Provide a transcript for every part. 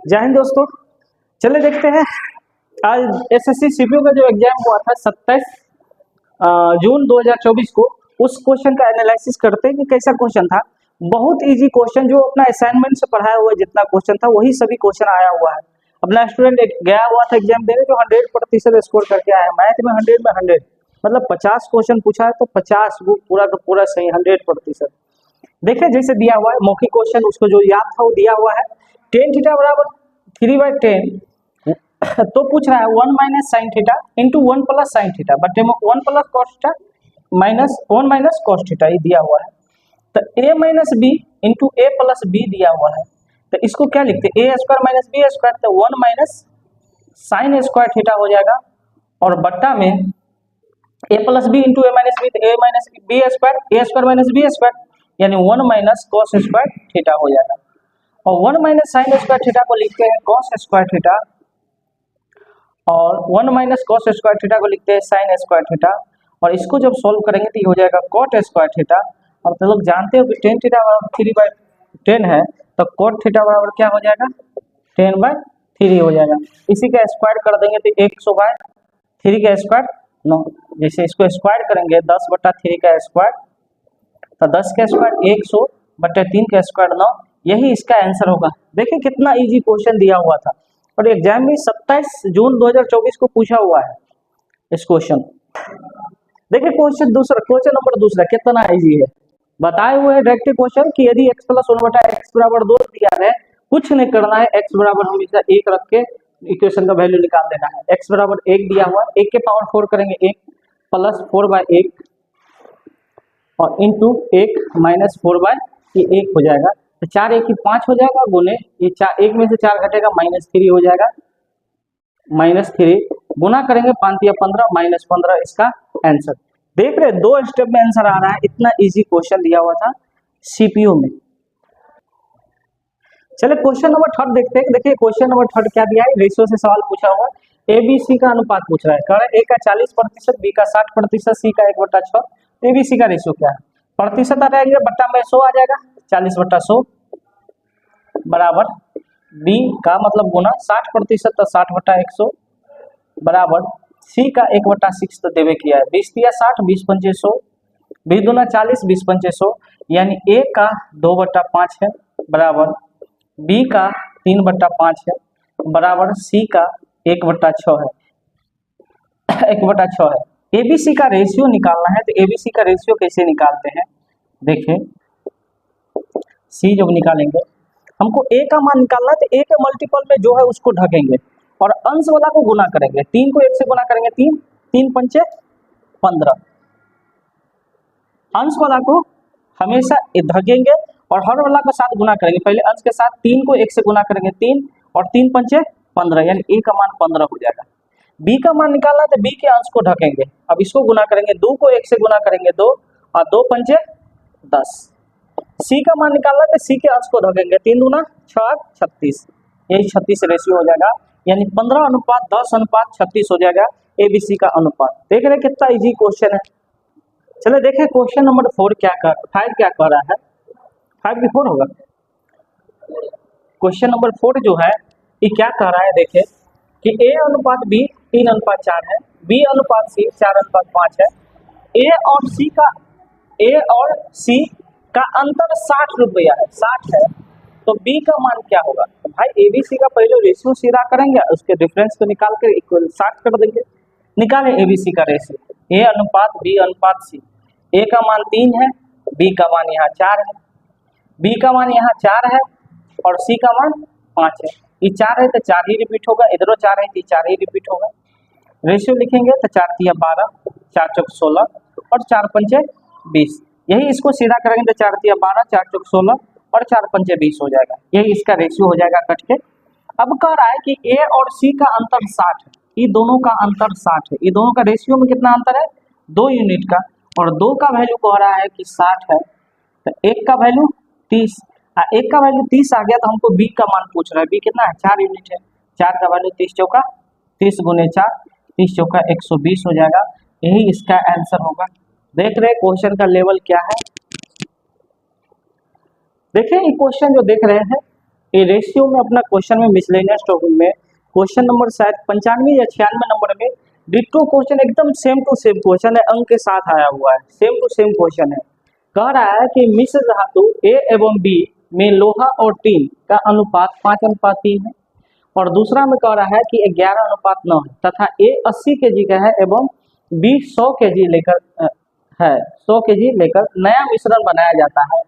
जय हिंद दोस्तों। चले देखते हैं आज एसएससी सीपीयू का जो एग्जाम हुआ था 27 जून 2024 को, उस क्वेश्चन का एनालिसिस करते हैं कि कैसा क्वेश्चन था। बहुत इजी क्वेश्चन, जो अपना असाइनमेंट से पढ़ाया हुआ जितना क्वेश्चन था वही सभी क्वेश्चन आया हुआ है। अपना स्टूडेंट गया हुआ था एग्जाम देने जो 100% स्कोर करके आया। मैथ में 100 में 100, मतलब 50 क्वेश्चन पूछा है तो 50 वो पूरा का पूरा सही 100%। देखिए जैसे दिया हुआ है मौखिक क्वेश्चन, उसको जो याद था वो दिया हुआ है। टेन थीटा बराबर 3/10 तो पूछ रहा है 1 minus sine theta into 1 plus sine theta, but 1 plus cos theta minus 1 minus cos theta ये दिया हुआ है। तो a minus B into A plus B दिया हुआ है, तो इसको क्या लिखते हैं A square minus B square, तो 1 माइनस साइन स्क्वायर थीटा हो जाएगा और बट्टा में ए प्लस बी इंटू ए माइनस बी, ए माइनस बी स्क्वायर, ए स्क्वायर माइनस बी स्क्वायर यानी 1 माइनस कॉस स्क्वायर थीटा हो जाएगा। और 1 माइनस साइन स्क्वायर थीटा को लिखते हैं कॉस स्क्वायर थीटा, और 1 माइनस कॉस स्क्वायर थीटा को लिखते हैं साइन स्क्वायर थीटा। और इसको जब सॉल्व करेंगे तो ये हो जाएगा कॉट स्क्वायर थीटा। और तो लोग जानते हो कि टेन थीटा बराबर 3/10 है, तो कॉट थीटा बराबर क्या हो जाएगा 10/3 हो जाएगा। इसी का स्क्वायर कर देंगे तो 100/3 का स्क्वायर 9। जैसे इसको स्क्वायर करेंगे 10/3 का स्क्वायर, तो 10 का स्क्वायर 100/3 का स्क्वायर 9, यही इसका आंसर होगा। देखिए कितना इजी क्वेश्चन दिया हुआ था और एग्जाम में 27 जून 2024 को पूछा हुआ है इस क्वेश्चन। देखिए क्वेश्चन नंबर दूसरा कितना इजी है। बताए हुए है डायरेक्ट क्वेश्चन कि यदि x प्लस 1/x बराबर 2 दिया है, कुछ नहीं करना है, x बराबर हमेशा 1 रख के इक्वेशन का वैल्यू निकाल देना है। x बराबर 1 दिया हुआ, 1 के पावर 4 करेंगे 1 प्लस 4/1 और इंटू 1 माइनस 4/1 हो जाएगा। तो 4 1 की 5 हो जाएगा, गुने ये 4 1 में से 4 घटेगा -3 हो जाएगा, -3 गुना करेंगे 5 या 15 -15 इसका आंसर। देख रहे दो स्टेप में आंसर आ रहा है। इतना इजी क्वेश्चन दिया हुआ था सीपीयू में। चले क्वेश्चन नंबर 3 देखते हैं। देखिए क्वेश्चन नंबर 3 क्या दिया है, रेशियो से सवाल पूछा हुआ है। ए बी सी का अनुपात पूछ रहा है, कह रहा है ए का 40%, बी का 60%, सी का 1/6। ए बी सी का रेशियो क्या है, प्रतिशत आ जाएगा बट्टा में 100 आ जाएगा, 40/100 बराबर बी का मतलब गुना 60% तो 60/100 बराबर सी का 1/6 तो देवे किया है, 20 दिया 60, 20 पंचे 100, 20 दूना 40, 20 पंचे 100 यानी ए का 2/5 है बराबर बी का 3/5 है बराबर सी का 1/6 है 1/6 है। एबीसी का रेशियो निकालना है, तो एबीसी का रेशियो कैसे निकालते हैं देखें। सी जब निकालेंगे हमको ए का मान निकालना है, तो ए के मल्टीपल में जो है उसको ढकेंगे और अंश वाला को गुना करेंगे। 3 को 1 से गुना करेंगे 3, 3 पंचे 15, अंश वाला को हमेशा ढकेंगे और हर वाला के साथ गुना करेंगे। पहले अंश के साथ 3 को 1 से गुना करेंगे 3 और 3 पंचे 15 यानी ए का मान 15 हो जाएगा। बी का मान निकालना है, तो बी के अंश को ढकेंगे, अब इसको गुना करेंगे 2 को 1 से गुना करेंगे 2 और 2 पंचे 10। सी का मान निकालना है, तो सी के अंश को ढकेंगे 3 दूना 6 36, यही 36 रेशियो हो जाएगा यानी 15:10:36 हो जाएगा एबीसी का अनुपात। देख रहे कितना इजी क्वेश्चन है। चले देखें क्वेश्चन नंबर 5 क्या कह रहा है। 5 की 4 होगा। क्वेश्चन नंबर 4 जो है ये क्या कह रहा है, देखें कि ए अनुपात बी 3:4 है, बी अनुपात सी 4:5 है, ए और सी का अंतर 60 रुपया है, 60 है, तो बी का मान क्या होगा। तो भाई एबीसी का पहले रेशियो सीधा करेंगे, उसके डिफरेंस को निकाल कर इक्वल 60 कर देंगे। निकालें एबीसी का रेशियो, ए अनुपात बी अनुपात सी। ए का मान 3 है, बी का मान यहाँ 4 है, बी का मान यहाँ 4 है और सी का मान 5 है। ये 4 है तो 4 ही रिपीट होगा, इधरों 4 है तो 4 ही रिपीट होगा। रेशियो लिखेंगे तो 4 तिया 12, 4 चौक 16 और 4 पंचे 20। यही इसको सीधा करेंगे तो 4 तिया 12, 4 चौक 16 और 4 पंचे 20 हो जाएगा। यही इसका रेशियो हो जाएगा कट के। अब कह रहा है कि ए और सी का अंतर 60 है, ये दोनों का अंतर 60 है, ये दोनों का रेशियो में कितना अंतर है 2 यूनिट का, और 2 का वैल्यू कह रहा है कि 60 है, तो 1 का वैल्यू 30, 1 का वैल्यू 30 आ गया तो हमको बी का मान पूछ रहा है। बी कितना है 4 यूनिट है, 4 का वैल्यू 30 चौका 30 गुने 4, 30 चौका 120 हो जाएगा। यही इसका आंसर होगा। देख रहे क्वेश्चन का लेवल क्या है। देखिए ये क्वेश्चन जो देख रहे हैं ये रेशियो में अपना क्वेश्चन में मिसलेनियस टॉपिक में क्वेश्चन नंबर शायद 95 या 96 नंबर में डिट्टो क्वेश्चन एकदम सेम टू सेम क्वेश्चन है, अंक के साथ आया हुआ है, सेम टू सेम क्वेश्चन है। कह रहा है कि मिश्र धातु ए एवं बी में लोहा और टीन का अनुपात 5:3 है, और दूसरा में कह रहा है कि 11:9 है तथा ए 80 kg का है एवं बी 100 kg लेकर है 100 kg लेकर नया मिश्रण बनाया जाता है।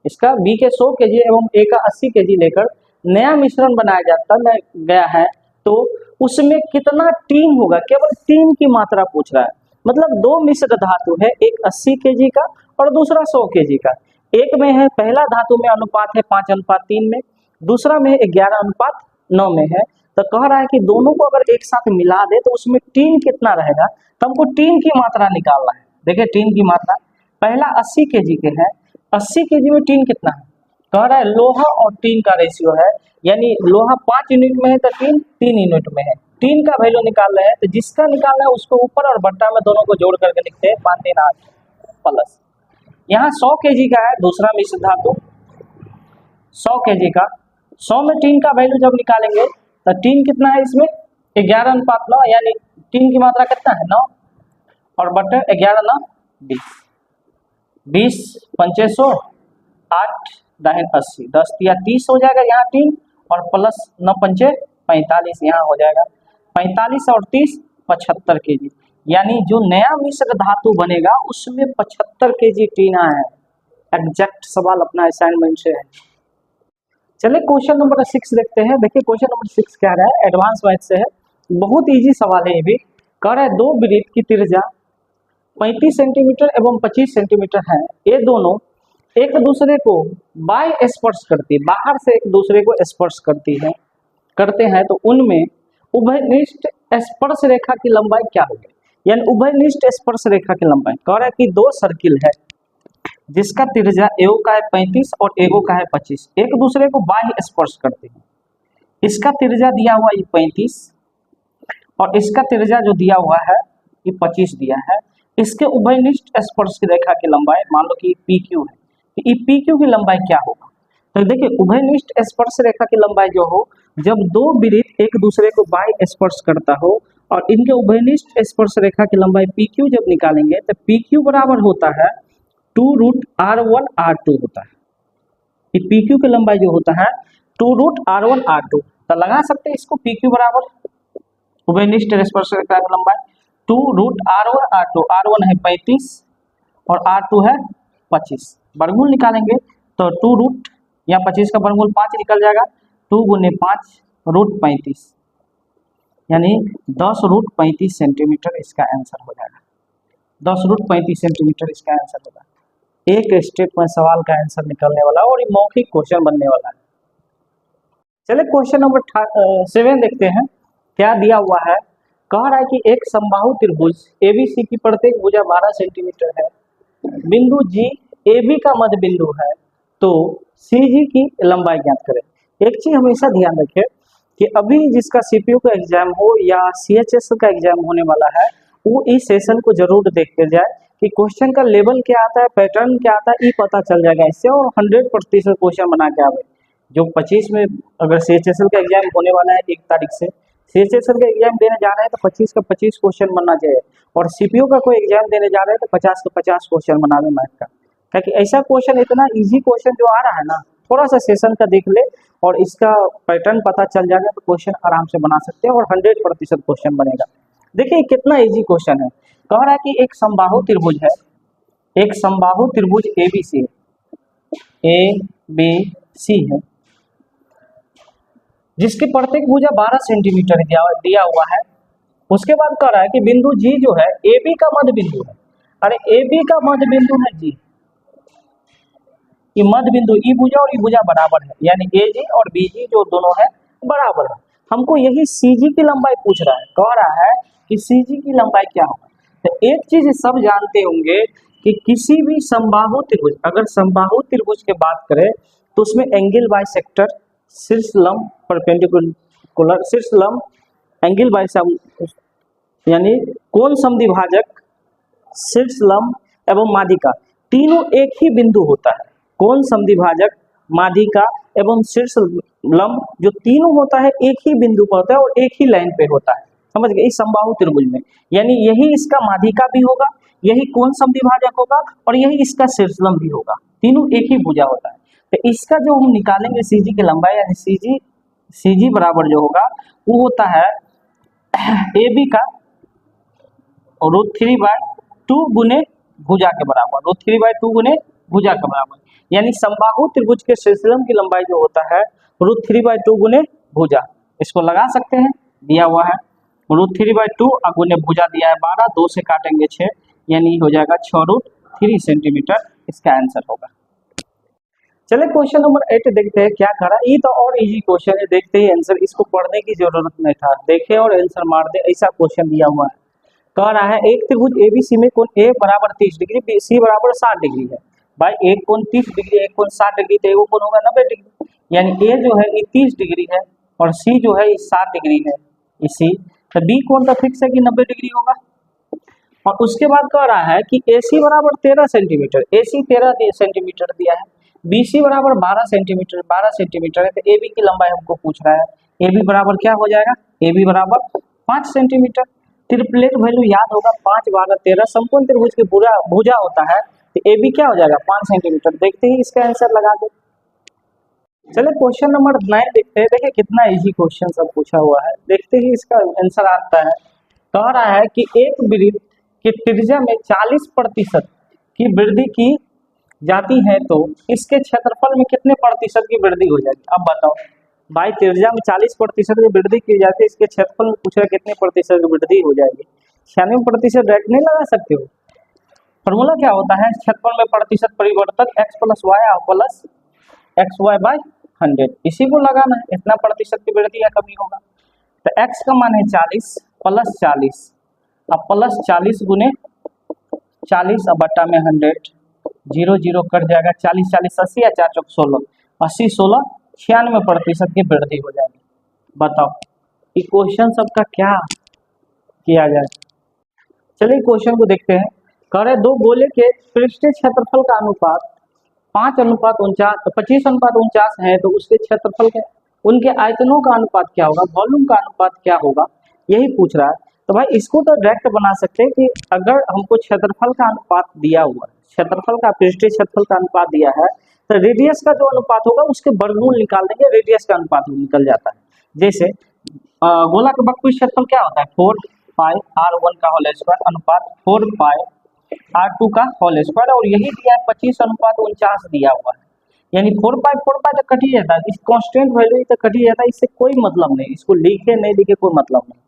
इसका बी के 100 kg एवं ए का 80 kg लेकर नया मिश्रण बनाया जाता गया है, तो उसमें कितना टीन होगा, केवल टीन की मात्रा पूछ रहा है। मतलब दो मिश्र धातु है, एक 80 kg का और दूसरा 100 kg का। एक में है, पहला धातु में अनुपात है 5:3 में, दूसरा में 11:9 में है। तो कह रहा है कि दोनों को अगर एक साथ मिला दे तो उसमें टीन कितना रहेगा, तो हमको टीन की मात्रा निकालना है। देखिए टीन की मात्रा, पहला 80 kg के है, 80 kg में टीन कितना है, कह रहा है लोहा और टीन का रेशियो है, यानी लोहा 5 यूनिट में है तो टीन 3 यूनिट में है। टीन का वैल्यू निकाल रहे हैं, तो जिसका निकालना है उसको ऊपर और बट्टा में दोनों को जोड़ करके लिखते हैं 5 3 8 प्लस। यहाँ 100 kg का है दूसरा मिश्र धातु, 100 kg का, 100 में टीन का वैल्यू जब निकालेंगे तो टीन कितना है इसमें 11:9, यानी टीन की मात्रा कितना है 9 और बटे 11 9 20 पंचे 100 8 दाहिन 80 10 या 30 हो जाएगा यहाँ टीन, और प्लस 9 पंचे 45 यहाँ हो जाएगा 45 और 30 75 kg, यानी जो नया मिश्र धातु बनेगा उसमें 75 kg टीन है। एग्जैक्ट सवाल अपना असाइनमेंट से है। चलिए क्वेश्चन नंबर 6 देखते हैं। देखिए क्वेश्चन नंबर 6 क्या रहा है, एडवांस मैथ से है, बहुत इजी सवाल है ये भी। कह रहा है दो वृत्त की त्रिज्या 35 सेंटीमीटर एवं 25 सेंटीमीटर है, ये दोनों एक दूसरे को बाय स्पर्श करती है, बाहर से एक दूसरे को स्पर्श करते हैं, तो उनमें उभयनिष्ठ स्पर्श रेखा की लंबाई क्या होगी, यानी उभयनिष्ठ स्पर्श रेखा की लंबाई। कह रहा है कि दो सर्किल है जिसका त्रिज्या एगो का है 35 और एगो का है 25, एक दूसरे को बाह्य स्पर्श करते हैं। इसका त्रिज्या दिया हुआ ये 35 और इसका त्रिज्या जो दिया हुआ है ये 25 दिया है। इसके उभयनिष्ठ स्पर्श की रेखा की लंबाई मान लो कि PQ है, तो ये PQ की लंबाई क्या होगा। तो देखिए उभयनिष्ठ स्पर्श रेखा की लंबाई जो हो, जब दो वृत्त एक दूसरे को बाह्य स्पर्श करता हो और इनके उभयनिष्ठ स्पर्श रेखा की लंबाई PQ जब निकालेंगे तो PQ बराबर होता है 2√R1 R2 होता है। ये PQ की लंबाई जो होता है 2√R1 R2, तो लगा सकते हैं इसको PQ बराबर उभयनिष्ठ स्पर्श रेखा की लंबाई 2√R1 R2, R1 है 35 और R2 है 25, वर्गमूल निकालेंगे तो 2 या 25 का वर्गमूल 5 निकल जाएगा, 2 गुने 5 √35, यानी 10√35 सेंटीमीटर इसका आंसर हो जाएगा। 10√35 सेंटीमीटर इसका आंसर होगा। एक स्टेप में सवाल का आंसर निकलने वाला और ये मौखिक क्वेश्चन बनने वाला है। चलिए क्वेश्चन नंबर 7 देखते हैं क्या दिया हुआ है। कह रहा है कि एक समबाहु त्रिभुज ABC की प्रत्येक भुजा 12 सेंटीमीटर है, बिंदु G AB का मध्य बिंदु है, तो CG की लंबाई ज्ञात करें। एक चीज हमेशा ध्यान रखें कि अभी जिसका CPU का एग्जाम हो या CHS का एग्जाम होने वाला है वो इस सेशन को जरूर देखते जाए कि क्वेश्चन का लेवल क्या आता है, पैटर्न क्या आता है, ये पता चल जाएगा इससे, और 100% क्वेश्चन बना के आवे। जो 25 में अगर CHSL का एग्जाम होने वाला है 1 तारीख से, CHSL का एग्जाम देने जा रहे हैं तो 25 का 25 क्वेश्चन बनना चाहिए, और CPU का कोई एग्जाम देने जा रहे हैं तो 50 का 50 क्वेश्चन बनावे मैथ का। क्योंकि ऐसा क्वेश्चन, इतना इजी क्वेश्चन जो आ रहा है ना, थोड़ा सा सेशन का देख ले और इसका पैटर्न पता चल जाएगा तो क्वेश्चन आराम से बना सकते हैं और 100% क्वेश्चन बनेगा। देखिए कितना इजी क्वेश्चन है। कह रहा है कि एक समबाहु त्रिभुज है, एक समबाहु त्रिभुज ABC है जिसकी प्रत्येक भुजा 12 सेंटीमीटर दिया हुआ है। उसके बाद कह रहा है कि बिंदु G जो है AB का मध्य बिंदु है। अरे AB का मध्य बिंदु है G, ये मध्य बिंदु ई भुजा और ई भुजा बराबर है, यानी AG और BG जो दोनों है बराबर है। हमको यही CG की लंबाई पूछ रहा है। कह रहा है कि CG की लंबाई क्या होगा। तो एक चीज सब जानते होंगे कि किसी भी समबाहु त्रिभुज, अगर समबाहु त्रिभुज की बात करें तो उसमें एंगल बाइसेक्टर, शीर्ष लंब परपेंडिकुलर, शीर्ष लंब, एंगल बाइसेक्टर यानी कोण समद्विभाजक, शीर्ष लंब एवं माध्यिका, तीनों एक ही बिंदु होता है। कोण समद्विभाजक, माध्यिका एवं शीर्ष लंब जो तीनों होता है एक ही बिंदु पर होता है और एक ही लाइन पे होता है, समझ गए, इस समबाहु त्रिभुज में, यानी यही इसका माध्यिका भी होगा, यही कोण समद्विभाजक होगा और यही इसका शीर्षलंब भी होगा, तीनों एक ही भुजा होता है। तो इसका जो हम निकालेंगे सीजी की लंबाई यानी सीजी बराबर जो होगा वो होता है ए बी का √3/2 गुने भुजा के बराबर, √3/2 गुने भुजा के बराबर, यानी समबाहु त्रिभुज के शीर्षलंब की लंबाई जो होता है √3/2 गुने भुजा, इसको लगा सकते हैं, दिया हुआ है √3/2 गुने भुजा दिया है 12, 2 से काटेंगे 6, यानी हो जाएगा 6√3 सेंटीमीटर, इसका आंसर होगा। चलिए क्वेश्चन नंबर 8 देखते हैं क्या करा, ये तो और इजी क्वेश्चन है, देखते ही आंसर, इसको पढ़ने की जरूरत नहीं था, देखे और आंसर मार दे, ऐसा क्वेश्चन दिया हुआ है। कह रहा है एक त्रिभुज एबीसी में कोण ए बराबर 30 डिग्री, सी बराबर 60 डिग्री है। भाई एक कोण 30 डिग्री, एक कोण 60 डिग्री, तो एगो कोण होगा 90 डिग्री, यानी ए जो है ये 30 डिग्री है और सी जो है ये 60 डिग्री है, इसी तो बी कोण तो फिक्स है कि 90 डिग्री होगा। और उसके बाद कह रहा है कि AC बराबर 13 सेंटीमीटर, AC 13 सेंटीमीटर दिया है, BC बराबर 12 सेंटीमीटर है, तो AB की लंबाई हमको पूछ रहा है, AB बराबर क्या हो जाएगा, AB बराबर 5 सेंटीमीटर, ट्रिपलेट वैल्यू याद होगा 5, 12, 13, समकोण त्रिभुज की भुजा होता है, तो AB क्या हो जाएगा 5 सेंटीमीटर, देखते ही इसका आंसर लगा दे। चलिए क्वेश्चन नंबर 9 देखते हैं, देखिए कितना इजी क्वेश्चन सब पूछा हुआ है, देखते ही इसका आंसर आता है। कह रहा है कि एक वृत्त की त्रिज्या में 40% की वृद्धि की जाती है तो इसके क्षेत्रफल में कितने प्रतिशत की वृद्धि हो जाएगी, अब बताओ भाई, त्रिज्या में 40% की वृद्धि की जाती है, इसके क्षेत्रफल में पूछ रहा है कितने प्रतिशत की वृद्धि हो जाएगी, 96% डायरेक्ट नहीं लगा सकते हो, फॉर्मूला क्या होता है, क्षेत्रफल में प्रतिशत परिवर्तक x + y प्लस xy/100, इसी को लगाना है, इतना प्रतिशत की वृद्धि या कमी होगा, तो x का मान है 40 + 40 अब प्लस 40 गुने 40 अब बट्टा में 100, 0 0 कट जाएगा, 40 40 80 या 4 चौक 16, 80 16 96% की वृद्धि हो जाएगी। बताओ ये क्वेश्चन सबका क्या किया जाए। चलिए क्वेश्चन को देखते हैं। कह रहे दो गोले के पृष्ठीय क्षेत्रफल का अनुपात 25:49 है, तो उसके क्षेत्रफल के उनके आयतनों का अनुपात क्या होगा, वॉल्यूम का अनुपात क्या होगा, यही पूछ रहा है। तो भाई इसको तो डायरेक्ट बना सकते हैं कि अगर हमको क्षेत्रफल का अनुपात दिया हुआ है, क्षेत्रफल का पृष्ठीय क्षेत्रफल का अनुपात दिया है, तो रेडियस का जो अनुपात होगा उसके वर्गमूल निकाल देंगे, रेडियस का अनुपात निकल जाता है। जैसे गोला का वक्रपृष्ठ क्षेत्रफल क्या होता है 4πr1 का होल स्क्वायर अनुपात 4πr2 का होल स्क्वायर, और यही दिया है 25:49 दिया हुआ है, यानी 4π तो कट ही जाता है, इस कांस्टेंट वैल्यू तो कट ही जाता है, इससे कोई मतलब नहीं, इसको लिखे नहीं लिखे कोई मतलब नहीं।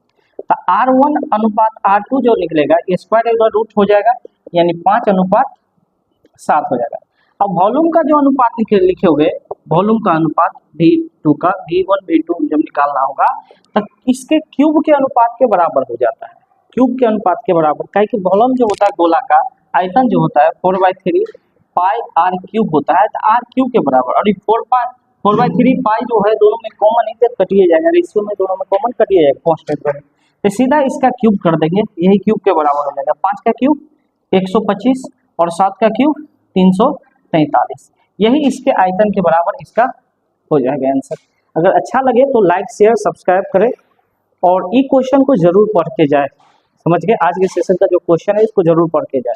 तो R1 अनुपात R2 जो निकलेगा स्क्वायर एक रूट हो जाएगा, यानी 5:7 हो जाएगा। अब वॉल्यूम का जो अनुपात लिखे हुए, वॉल्यूम का अनुपात V2 का V1 V2 जब निकालना होगा तो इसके क्यूब के अनुपात के बराबर हो जाता है, क्यूब के अनुपात के बराबर, काहे कि वॉल्यूम जो होता है गोला का आयतन जो होता है 4/3 पाई r क्यूब होता है, तो r क्यूब के बराबर, और 4/3 पाई जो है दोनों में कॉमन ही कटिए जाएगा, रेशियो में दोनों में कॉमन कटिए जाएगा कांस्टेंट में, तो सीधा इसका क्यूब कर देंगे, यही क्यूब के बराबर हो जाएगा, 5 का क्यूब 125 और 7 का क्यूब 343, यही इसके आयतन के बराबर इसका हो जाएगा आंसर। अगर अच्छा लगे तो लाइक शेयर सब्सक्राइब करें और ई क्वेश्चन को जरूर पढ़ के जाए, समझ गए, आज के सेशन का जो क्वेश्चन है इसको जरूर पढ़ के जाए।